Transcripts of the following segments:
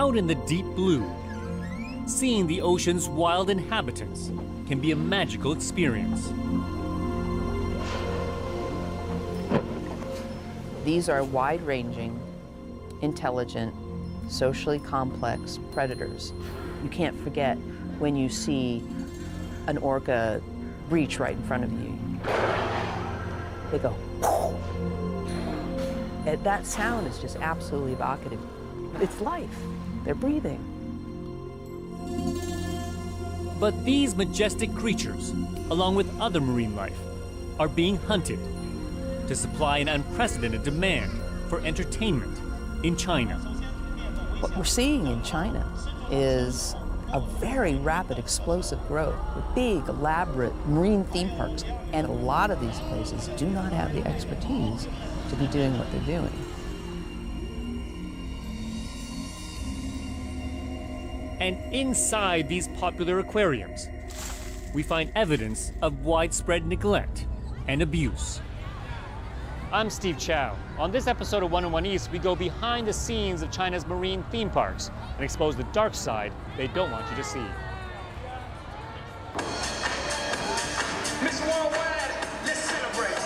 Out in the deep blue, seeing the ocean's wild inhabitants can be a magical experience. These are wide-ranging, intelligent, socially complex predators. You can't forget when you see an orca breach right in front of you. They go, and that sound is just absolutely evocative. It's life. They're breathing. But these majestic creatures, along with other marine life, are being hunted to supply an unprecedented demand for entertainment in China. What we're seeing in China is a very rapid, explosive growth with big, elaborate marine theme parks. And a lot of these places do not have the expertise to be doing what they're doing. And inside these popular aquariums, we find evidence of widespread neglect and abuse. I'm Steve Chow. On this episode of 101 East, we go behind the scenes of China's marine theme parks and expose the dark side they don't want you to see. Miss Worldwide, let's celebrate.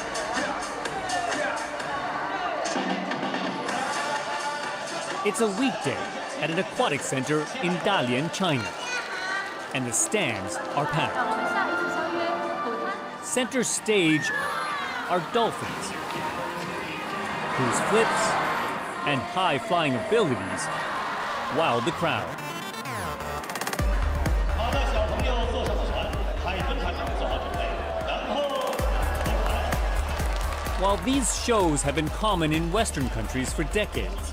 It's a weekday at an aquatic center in Dalian, China, and the stands are packed. Center stage are dolphins, whose flips and high-flying abilities wow the crowd. While these shows have been common in Western countries for decades,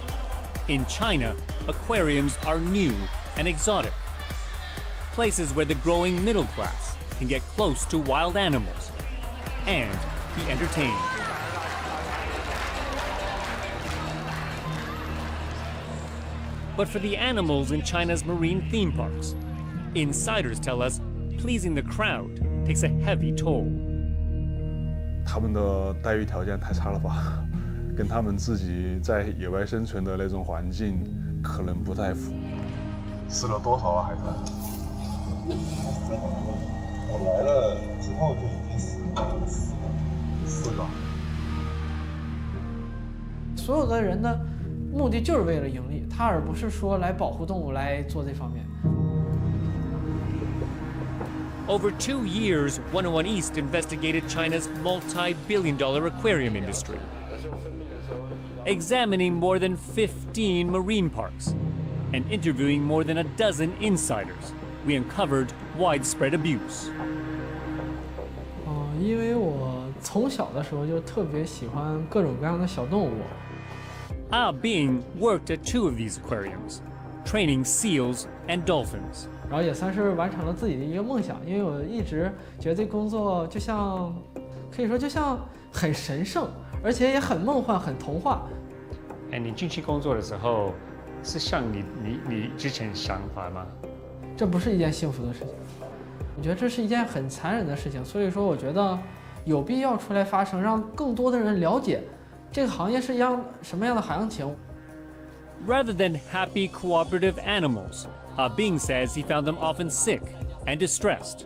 in China, aquariums are new and exotic. Places where the growing middle class can get close to wild animals and be entertained. But for the animals in China's marine theme parks, insiders tell us pleasing the crowd takes a heavy toll. 他们的待遇条件太差了吧，跟他们自己在野外生存的那种环境可能不太符。死了多少啊，海豚？我来了之后就已经死了4个。所有的人的目的就是为了盈利，他而不是说来保护动物来做这方面。 Over 2 years, 101 East investigated China's multi-billion-dollar aquarium industry, examining more than 15 marine parks and interviewing more than a dozen insiders. We uncovered widespread abuse. 因为我从小的时候就特别喜欢各种各样的小动物。 Ah Bing worked at 2 of these aquariums, training seals and dolphins. 然后也算是完成了自己的一个梦想，因为我一直觉得这工作就像，可以说就像很神圣，而且也很梦幻、很童话。哎，你进去工作的时候，是像你之前想法吗？这不是一件幸福的事情，我觉得这是一件很残忍的事情。所以说，我觉得有必要出来发声，让更多的人了解这个行业是什么样的行情。 Rather than happy, cooperative animals, Bing says he found them often sick and distressed.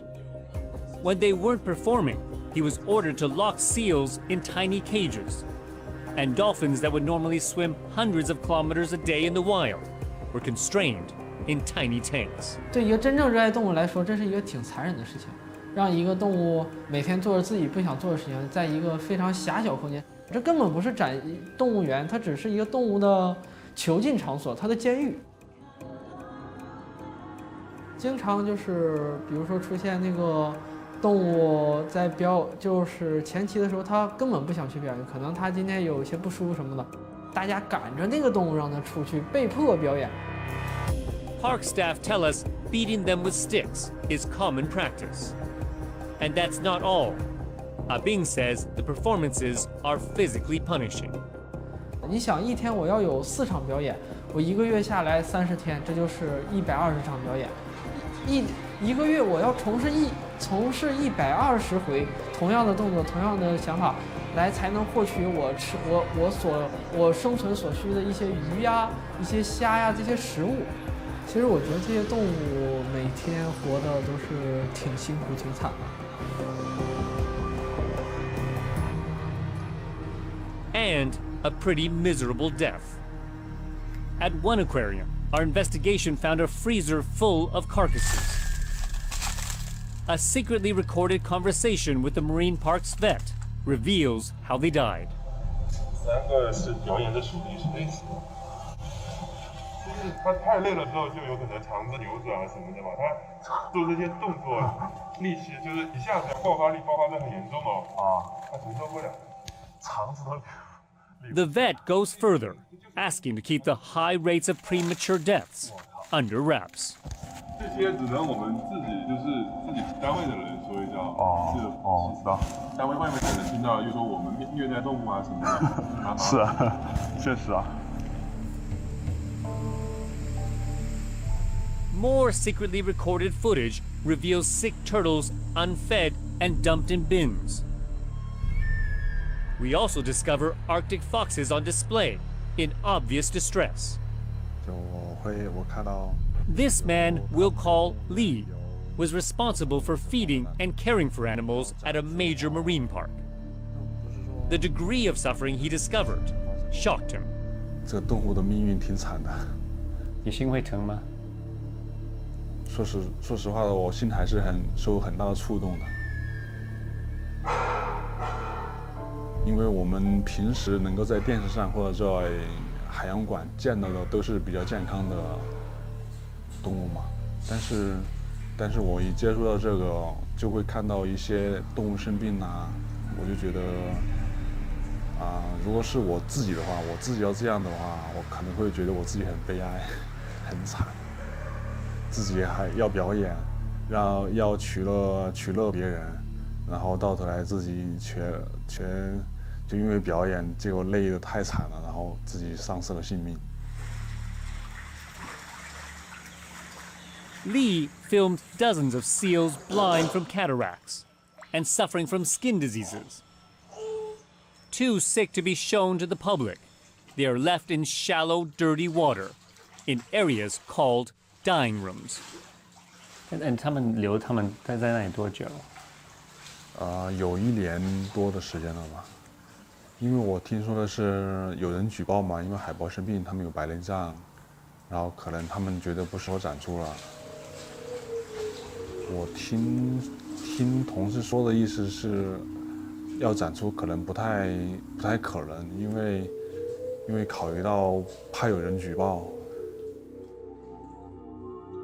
When they weren't performing, he was ordered to lock seals in tiny cages. And dolphins that would normally swim hundreds of kilometers a day in the wild were constrained in tiny tanks. 对一个真正热爱动物来说，这是一个挺残忍的事情，让一个动物每天做着自己不想做的事情，在一个非常狭小空间，这根本不是动物园，它只是一个动物的囚禁场所，它的监狱。经常就是，比如说出现那个动物在就是前期的时候，它根本不想去表演，可能它今天有一些不舒服什么的，大家赶着那个动物让它出去，被迫表演。Park staff tell us beating them with sticks is common practice. And that's not all. Bing says the performances are physically punishing. 你想一天我要有4场表演，我1个月下来30天，这就是120场表演。一个月我要从事120回同样的动作、同样的想法，来才能获取我生存所需的一些鱼呀、一些虾呀这些食物。其实我觉得这些动物每天活的都是挺辛苦、挺惨的。 And a pretty miserable death. At one aquarium, our investigation found a freezer full of carcasses. A secretly recorded conversation with the marine park's vet reveals how they died. 3个是表演的属地是类似的，就是他太累了之后就有可能肠子扭转啊什么的嘛，他做这些动作力气就是一下子爆发力爆发得很严重哦，他承受不了，肠子都。 The vet goes further, asking to keep the high rates of premature deaths under wraps. 这些只能我们自己单位的人说一下知道。单位外面可能听到又说我们虐待动物啊什么的。是啊，确实啊。 More secretly recorded footage reveals sick turtles unfed and dumped in bins. We also discover Arctic foxes on display in obvious distress. 我看到 This man we'll call Lee was responsible for feeding and caring for animals at a major marine park. The degree of suffering he discovered shocked him. 这个动物的命运挺惨的。你心会疼吗？说实话的，我心还是受很大的触动的。因为我们平时能够在电视上或者在海洋馆见到的都是比较健康的动物嘛，但是我一接触到这个，就会看到一些动物生病啊，我就觉得如果是我自己的话，我自己要这样的话，我可能会觉得我自己很悲哀，很惨，自己还要表演，要取乐别人，然后到头来自己全就因为表演，结果累得太惨了，然后自己丧失了性命。 Lee filmed dozens of seals blind from cataracts and suffering from skin diseases. Too sick to be shown to the public, they are left in shallow, dirty water in areas called dying rooms. 他们留他们待在那里多久？有1年多的时间了吧。因为我听说的是有人举报嘛，因为海豹生病，他们有白内障，然后可能他们觉得不适合展出了。我听同事说的意思是，要展出可能不太可能，因为考虑到怕有人举报。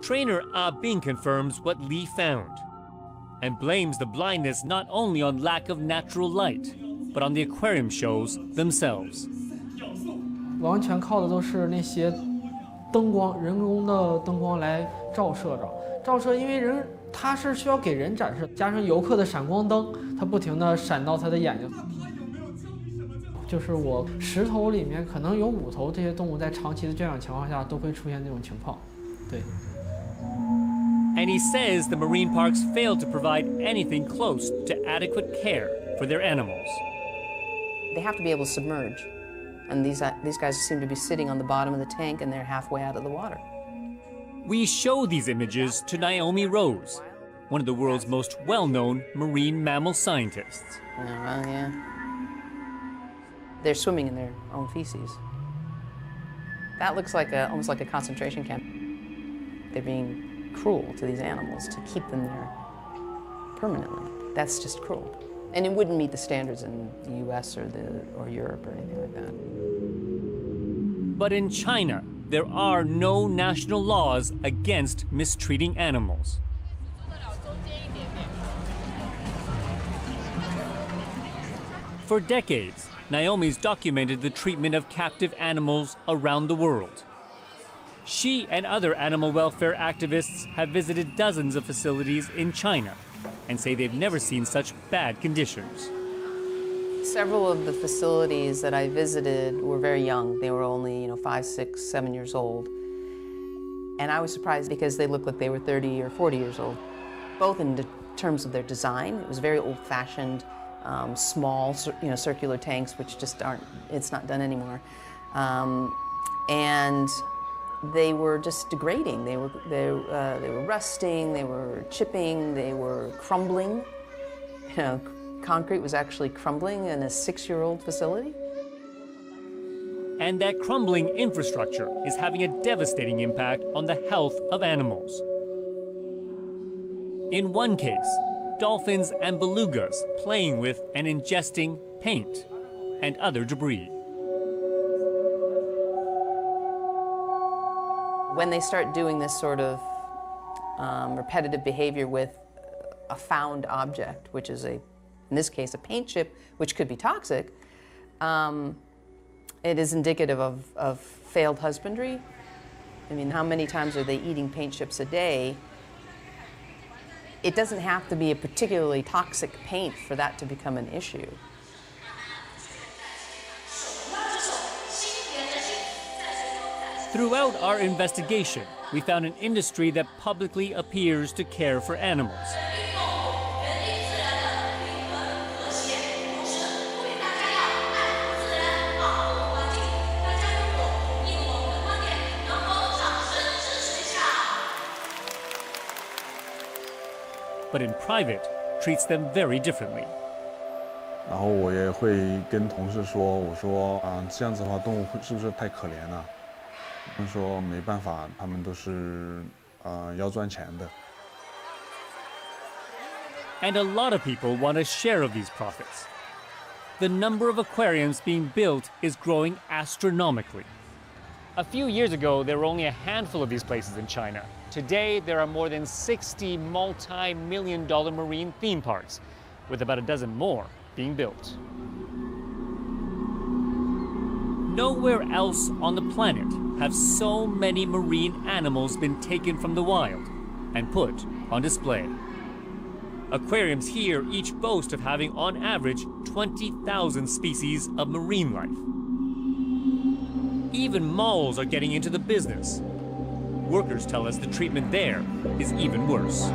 Trainer Ah Bing confirms what Lee found and blames the blindness not only on lack of natural light, but on the aquarium shows themselves. 完全靠的都是那些灯光，人工的灯光来照射，因为它是需要给人展示，加上游客的闪光灯，它不停地闪到他的眼睛。就是我10头里面可能有5头这些动物在长期的圈养情况下都会出现这种情况，对。 And he says the marine parks fail to provide anything close to adequate care for their animals. They have to be able to submerge. And these guys seem to be sitting on the bottom of the tank and they're halfway out of the water. We show these images to Naomi Rose, one of the world's most well-known marine mammal scientists. Yeah. They're swimming in their own feces. That looks like almost like a concentration camp. They're being cruel to these animals to keep them there permanently. That's just cruel. And it wouldn't meet the standards in the US or Europe or anything like that. But in China, there are no national laws against mistreating animals. For decades, Naomi's documented the treatment of captive animals around the world. She and other animal welfare activists have visited dozens of facilities in China and say they've never seen such bad conditions. Several of the facilities that I visited were very young. They were only, 5, 6, 7 years old. And I was surprised because they looked like they were 30 or 40 years old. Both in terms of their design, it was very old-fashioned, small, circular tanks, which just it's not done anymore. And they were just degrading. They were rusting, they were chipping, they were crumbling. You know, concrete was actually crumbling in a 6-year-old facility. And that crumbling infrastructure is having a devastating impact on the health of animals. In one case, dolphins and belugas playing with and ingesting paint and other debris. When they start doing this sort of repetitive behavior with a found object, which is in this case, a paint chip, which could be toxic, it is indicative of failed husbandry. I mean, how many times are they eating paint chips a day? It doesn't have to be a particularly toxic paint for that to become an issue. Throughout our investigation, we found an industry that publicly appears to care for animals. But in private, treats them very differently. 然后我也会跟同事说，我说啊，这样子的话，动物是不是太可怜了？他们说没办法，他们都是要赚钱的。And a lot of people want a share of these profits. The number of aquariums being built is growing astronomically. A few years ago, there were only a handful of these places in China. Today, there are more than 60 multi-million-dollar marine theme parks, with about a dozen more being built. Nowhere else on the planet have so many marine animals been taken from the wild and put on display. Aquariums here each boast of having on average 20,000 species of marine life. Even malls are getting into the business. Workers tell us the treatment there is even worse.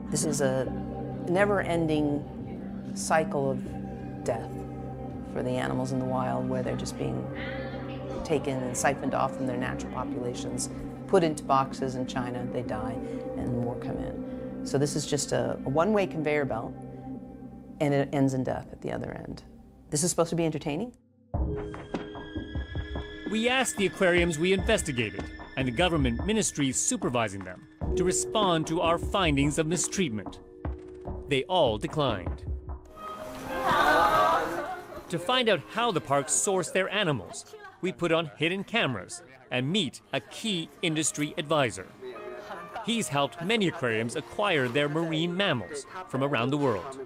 This is a never-ending cycle of death for the animals in the wild, where they're just being taken and siphoned off from their natural populations, put into boxes in China, they die, and more come in. So this is just a one-way conveyor belt, and it ends in death at the other end. This is supposed to be entertaining? We asked the aquariums we investigated and the government ministries supervising them to respond to our findings of mistreatment. They all declined. To find out how the parks source their animals, we put on hidden cameras and meet a key industry advisor. He's helped many aquariums acquire their marine mammals from around the world.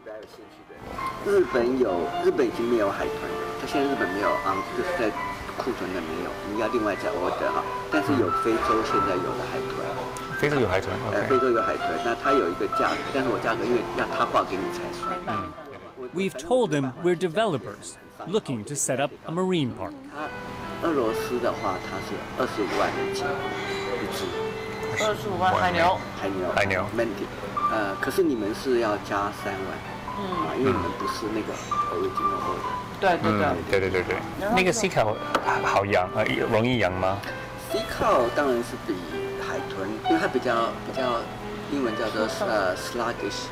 日本已经没有海豚了，它现在日本没有就是在库存的没有，你要另外再 order 哈。但是有非洲现在有的海豚，非洲有海豚，非洲有海豚，那它有一个价格，但是我价格因为要他报给你才算。We've told them we're developers looking to set up a marine park. 俄罗斯的话，它是25万人民一只。25万海牛。海牛。Mantic， 可是你们是要加3万。因为你们不是那个original order。对，那个 sea cow 好养容易养吗 ？sea cow 当然是比海豚，因为它比较英文叫做sluggish。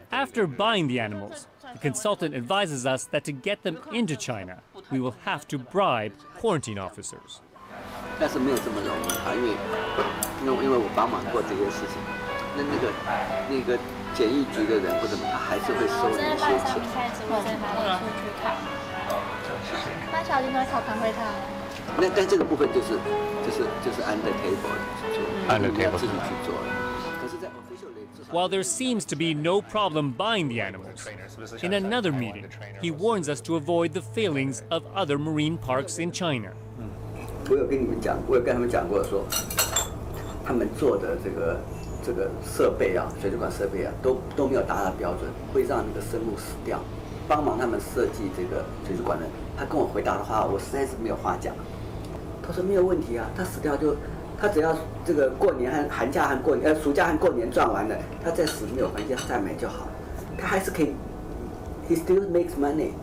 After buying the animals, the consultant advises us that to get them into China, we will have to bribe quarantine officers. 但是没有这么容易啊，因为我帮忙过这些事情，那个检疫局的人或者他还是会收你一些钱。那但这个部分就是 under table 去做， under table 自己去做了。可是，在 official 里至少。While there seems to be no problem buying the animals, in another meeting, he warns us to avoid the failings of other marine parks in China. 我有跟他们讲过说，他们做的这个设备啊，水族馆设备啊，都没有达到标准，会让那个生物死掉。帮忙他们设计这个水族馆的，他跟我回答的话，我实在是没有话讲。他说没有问题啊，他死掉他只要这个过年和寒假和暑假和过年赚完了，他再死没有关系，他再买就好，他还是可以。He still makes money.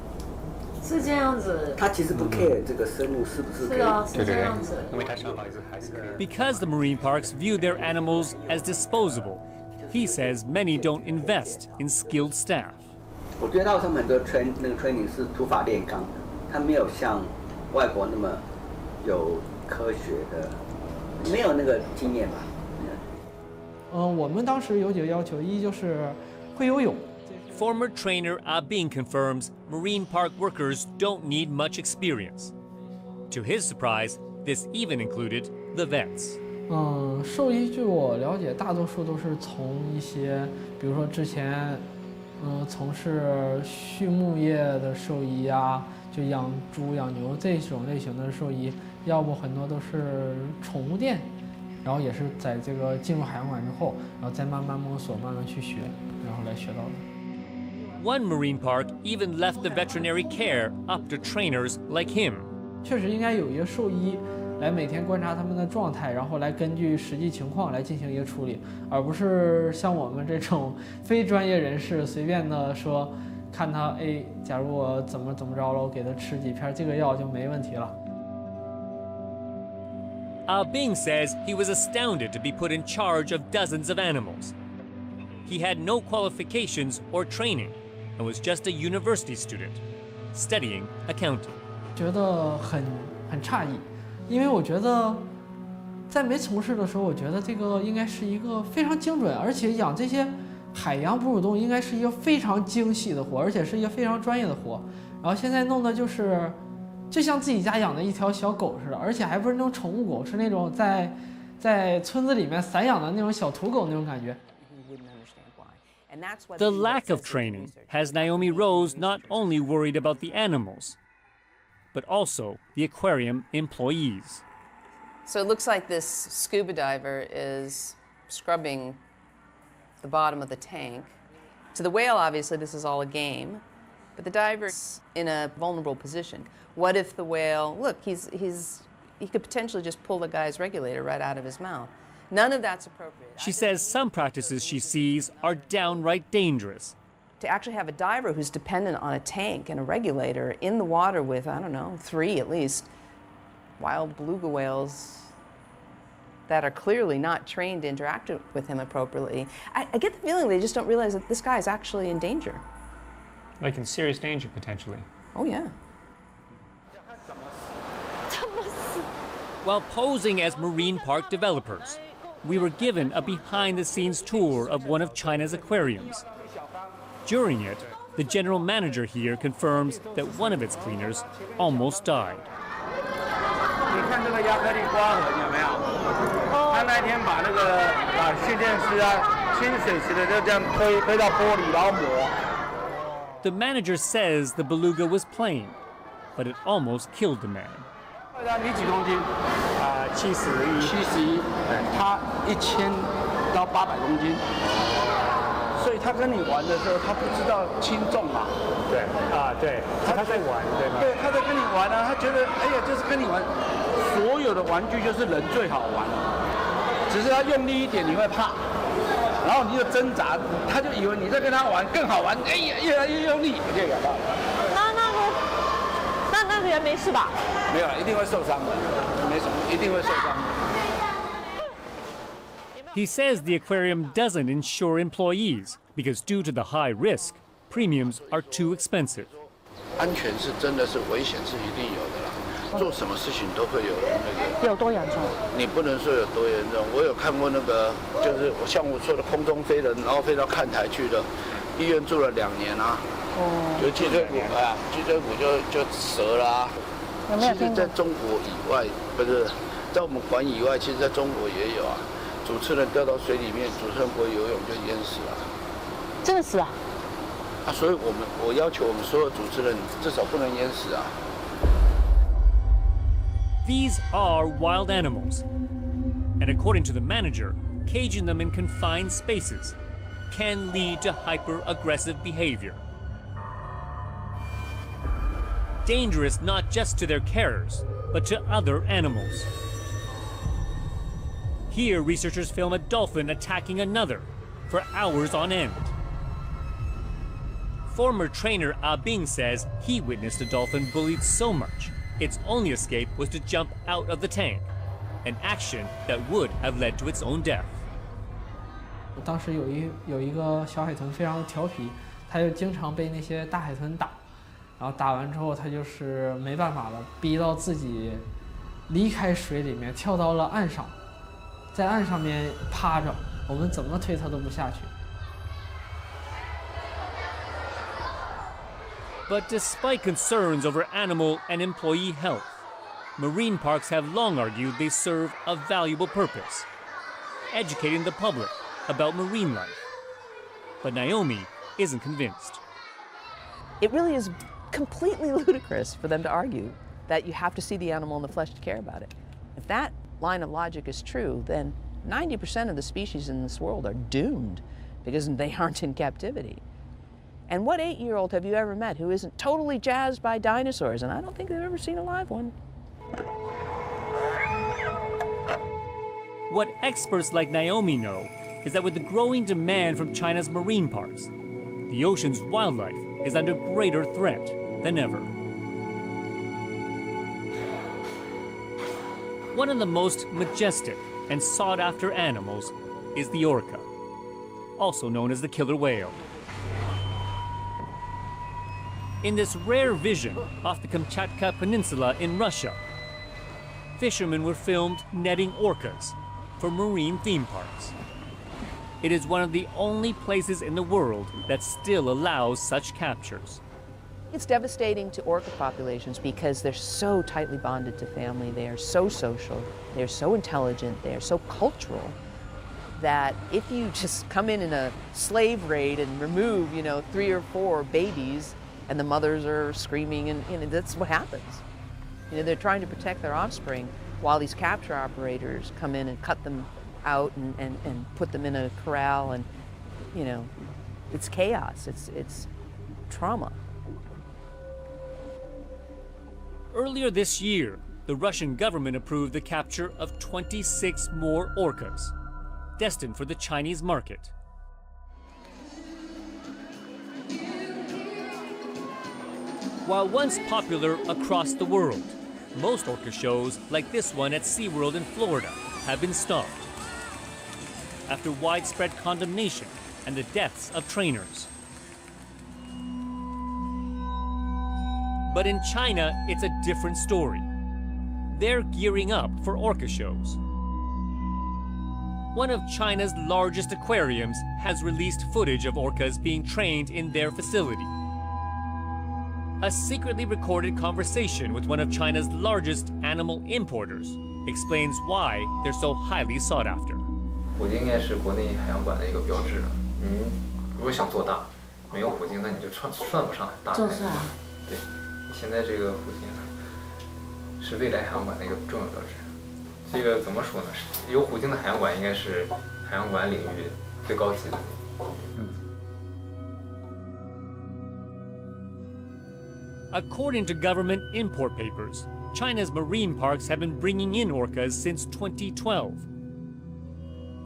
是这样子。他其实不 care 这个生物是不是可以。是啊，是这样子。因为他想法还是可以。 Because the marine parks view their animals as disposable, he says many don't invest in skilled staff. 我觉得他们很多那个 training 是土法炼钢的，他没有像外国那么有科学的，没有那个经验吧。我们当时有几个要求，一就是会游泳。 Former trainer Bing confirms marine park workers don't need much experience. To his surprise, this even included the vets. 兽医据我了解，大多数都是从一些，比如说之前，从事畜牧业的兽医啊，就养猪、养牛这种类型的兽医，要不很多都是宠物店，然后也是在这个进入海洋馆之后，然后再慢慢摸索、慢慢去学，然后来学到的。 One marine park even left the veterinary care up to trainers like him. 确实应该有一个兽医来每天观察他们的状态，然后来根据实际情况来进行一个处理，而不是像我们这种非专业人士随便的说，看他假如我怎么着了，我给他吃几片这个药就没问题了。Bing says he was astounded to be put in charge of dozens of animals. He had no qualifications or training and was just a university student, studying accounting. 觉得很诧异，因为我觉得在没从事的时候，我觉得这个应该是一个非常精准，而且养这些海洋哺乳动物应该是一个非常精细的活，而且是一个非常专业的活。然后现在弄的就是就像自己家养的一条小狗似的，而且还不是那种宠物狗，是那种在村子里面散养的那种小土狗那种感觉。 The lack of training has Naomi Rose not only worried about the animals, but also the aquarium employees. So it looks like this scuba diver is scrubbing the bottom of the tank. To the whale, obviously, this is all a game, but the diver's in a vulnerable position. What if the whale, look, he could potentially just pull the guy's regulator right out of his mouth. None of that's appropriate. She says some practices she sees are downright dangerous. To actually have a diver who's dependent on a tank and a regulator in the water with, I don't know, 3 at least, wild beluga whales that are clearly not trained to interact with him appropriately. I get the feeling they just don't realize that this guy is actually in danger. Like in serious danger, potentially. Oh, yeah. While posing as marine park developers, we were given a behind-the-scenes tour of one of China's aquariums. During it, the general manager here confirms that one of its cleaners almost died. 你看这个亚克力刮痕有没有？他那天把那个训练师清水池的就这样推到玻璃，然后磨。 The manager says the beluga was playing, but it almost killed the man. 你几公斤？71，他1000到800公斤，所以他跟你玩的时候，他不知道轻重嘛。对对，他在玩，对吗？对，他在跟你玩啊，他觉得就是跟你玩，所有的玩具就是人最好玩，只是他用力一点你会怕，然后你就挣扎，他就以为你在跟他玩更好玩，越来越用力，你就咬到了。那个人没事吧？没有，一定会受伤的，没什么，一定会受伤的。 He says the aquarium doesn't insure employees because due to the high risk, premiums are too expensive. 安全是真的是危险是一定有的啦，做什么事情都会有那个。有多严重？你不能说有多严重，我有看过那个，就是像我说的空中飞人，然后飞到看台去的，医院住了2年啊。就脊椎骨脊椎骨就折了啊。有没有听过？其实在中国以外，不是在我们馆以外，其实在中国也有啊。 主持人掉到水里面，主持人不会游泳就淹死了。真的是啊！所以我要求我们所有主持人至少不能淹死啊。 These are wild animals, and according to the manager, caging them in confined spaces can lead to hyper-aggressive behavior. Dangerous not just to their carers, but to other animals. Here, researchers film a dolphin attacking another for hours on end. Former trainer Ah Bing says he witnessed a dolphin bullied so much, its only escape was to jump out of the tank, an action that would have led to its own death. 当时有一个小海豚非常调皮，它就经常被那些大海豚打，然后打完之后，它就是没办法了，逼到自己离开水里面，跳到了岸上，在岸上面趴着，我们怎么推它都不下去。 But despite concerns over animal and employee health, marine parks have long argued they serve a valuable purpose, educating the public about marine life. But Naomi isn't convinced. It really is completely ludicrous for them to argue that you have to see the animal in the flesh to care about it. If that line of logic is true, then 90% of the species in this world are doomed because they aren't in captivity. And what 8-year-old have you ever met who isn't totally jazzed by dinosaurs? And I don't think they've ever seen a live one. What experts like Naomi know is that with the growing demand from China's marine parks, the ocean's wildlife is under greater threat than ever. One of the most majestic and sought-after animals is the orca, also known as the killer whale. In this rare vision off the Kamchatka Peninsula in Russia, fishermen were filmed netting orcas for marine theme parks. It is one of the only places in the world that still allows such captures. It's devastating to orca populations because they're so tightly bonded to family, they are so social, they're so intelligent, they are so cultural, that if you just come in a slave raid and remove, 3 or 4 babies, and the mothers are screaming, and that's what happens. They're trying to protect their offspring while these capture operators come in and cut them out and put them in a corral, and it's chaos, it's trauma. Earlier this year, the Russian government approved the capture of 26 more orcas, destined for the Chinese market. While once popular across the world, most orca shows, like this one at SeaWorld in Florida, have been stopped after widespread condemnation and the deaths of trainers. But in China, it's a different story. They're gearing up for orca shows. One of China's largest aquariums has released footage of orcas being trained in their facility. A secretly recorded conversation with one of China's largest animal importers explains why they're so highly sought after. 虎鲸应该是国内海洋馆的一个标志了。如果想做大，没有虎鲸，那你就算不上大。就是啊。对，现在这个虎鲸是未来海洋馆的一个重要标志。这个怎么说呢？有虎鲸的海洋馆应该是海洋馆领域最高级的。According to government import papers, China's marine parks have been bringing in orcas since 2012.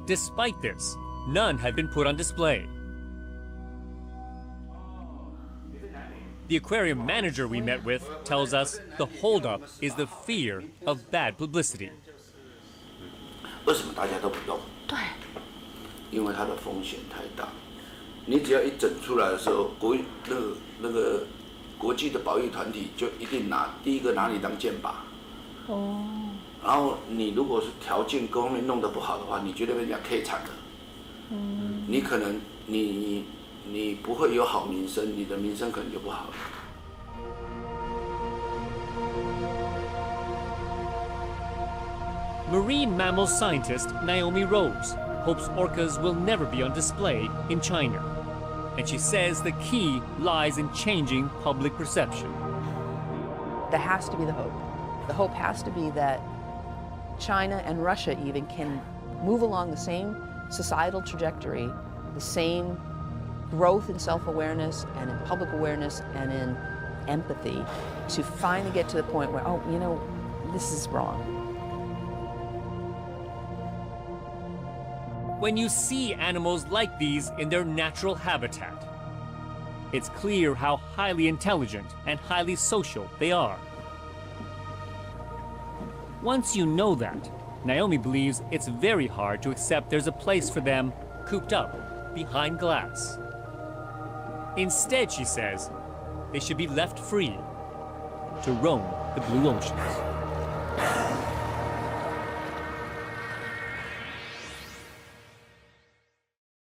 Despite this, none have been put on display. The aquarium manager we met with tells us the holdup is the fear of bad publicity. 为什么大家都不动？对，因为它的风险太大。你只要一整出来的时候，那个国际的保育团体就一定第一个拿你当箭靶。哦。然后你如果是条件各方面弄得不好的话，你绝对被人家 K 惨的。嗯。你可能你不会有好名声，你的名声可能就不好了。Marine mammal scientist Naomi Rose hopes orcas will never be on display in China. And she says the key lies in changing public perception. There has to be the hope. The hope has to be that China and Russia even can move along the same societal trajectory, the same growth in self-awareness and in public awareness and in empathy to finally get to the point where, oh, this is wrong. When you see animals like these in their natural habitat, it's clear how highly intelligent and highly social they are. Once you know that, Naomi believes it's very hard to accept there's a place for them cooped up behind glass. Instead, she says, they should be left free to roam the blue oceans.